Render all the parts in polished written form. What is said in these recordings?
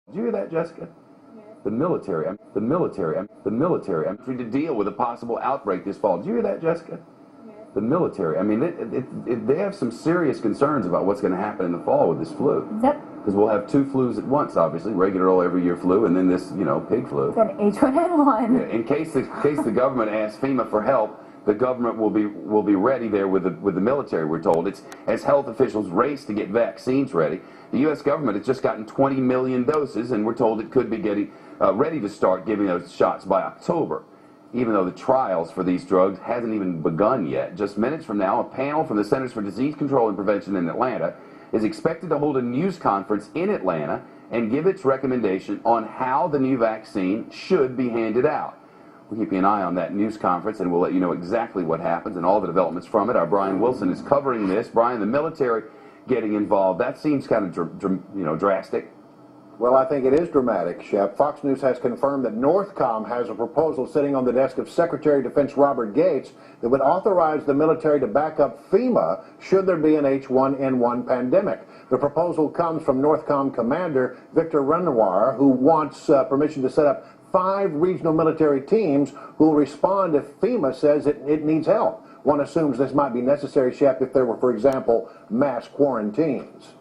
Did you hear that, Jessica? The military, I'm trying to deal with a possible outbreak this fall. Did you hear that, Jessica? The military, I mean, they have some serious concerns about what's going to happen in the fall with this flu. Because we'll have two flus at once, obviously, regular old every year flu, and then this, pig flu. Then H1N1. Yeah, in case the government asks FEMA for help, the government will be ready there with the military, we're told. It's as health officials race to get vaccines ready. The U.S. government has just gotten 20 million doses, and we're told it could be getting ready to start giving those shots by October, even though the trials for these drugs hasn't even begun yet. Just minutes from now, a panel from the Centers for Disease Control and Prevention in Atlanta is expected to hold a news conference in Atlanta and give its recommendation on how the new vaccine should be handed out. We'll keep an eye on that news conference, and we'll let you know exactly what happens and all the developments from it. Our Brian Wilson is covering this. Brian, the military getting involved, that seems kind of drastic. Well, I think it is dramatic, Shep. Fox News has confirmed that Northcom has a proposal sitting on the desk of Secretary of Defense Robert Gates that would authorize the military to back up FEMA should there be an H1N1 pandemic. The proposal comes from Northcom Commander Victor Renoir, who wants permission to set up 5 regional military teams who will respond if FEMA says it needs help. One assumes this might be necessary, Shep, if there were, for example, mass quarantines.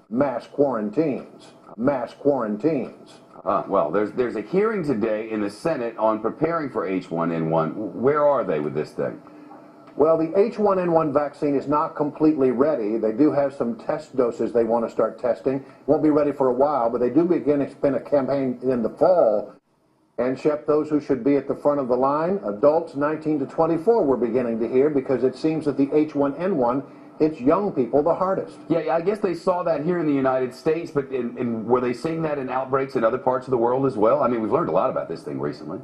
Well, there's a hearing today in the Senate on preparing for H1N1. Where are they with this thing? Well, the H1N1 vaccine is not completely ready. They do have some test doses they want to start testing. Won't be ready for a while, but they do begin to spin a campaign in the fall. And, Shep, those who should be at the front of the line, adults 19 to 24, we're beginning to hear, because it seems that the H1N1 hits young people the hardest. Yeah, I guess they saw that here in the United States, but were they seeing that in outbreaks in other parts of the world as well? I mean, we've learned a lot about this thing recently.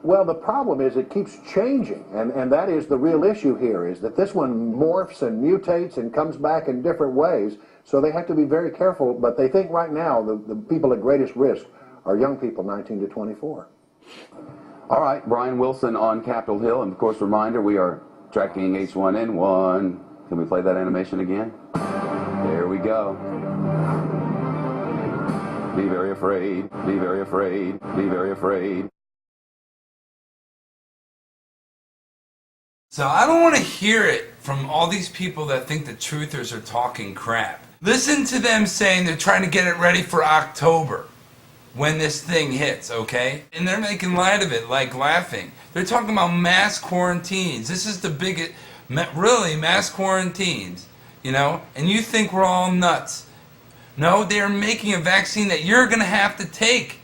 Well, the problem is it keeps changing, and that is the real issue here, is that this one morphs and mutates and comes back in different ways, so they have to be very careful, but they think right now the people at greatest risk are young people 19 to 24. All right, Brian Wilson on Capitol Hill, and of course, reminder, we are tracking H1N1. Can we play that animation again? There we go. Be very afraid, be very afraid, be very afraid. So I don't want to hear it from all these people that think the truthers are talking crap. Listen to them saying they're trying to get it ready for October when this thing hits, okay? And they're making light of it, like laughing. They're talking about mass quarantines. This is the biggest, really, mass quarantines, and you think we're all nuts. No, they're making a vaccine that you're going to have to take.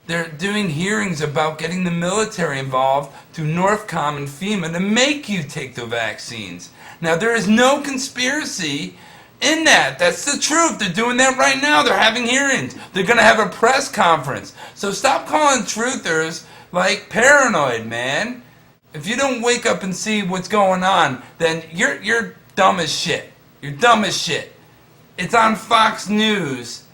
They're doing hearings about getting the military involved through Northcom and FEMA to make you take the vaccines. Now, there is no conspiracy in that. That's the truth. They're doing that right now. They're having hearings. They're going to have a press conference. So stop calling truthers like paranoid, man. If you don't wake up and see what's going on, then you're dumb as shit. You're dumb as shit. It's on Fox News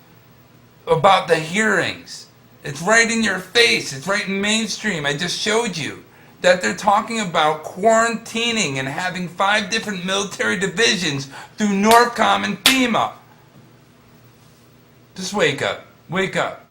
about the hearings. It's right in your face. It's right in mainstream. I just showed you that they're talking about quarantining and having 5 different military divisions through Northcom and FEMA. Just wake up. Wake up.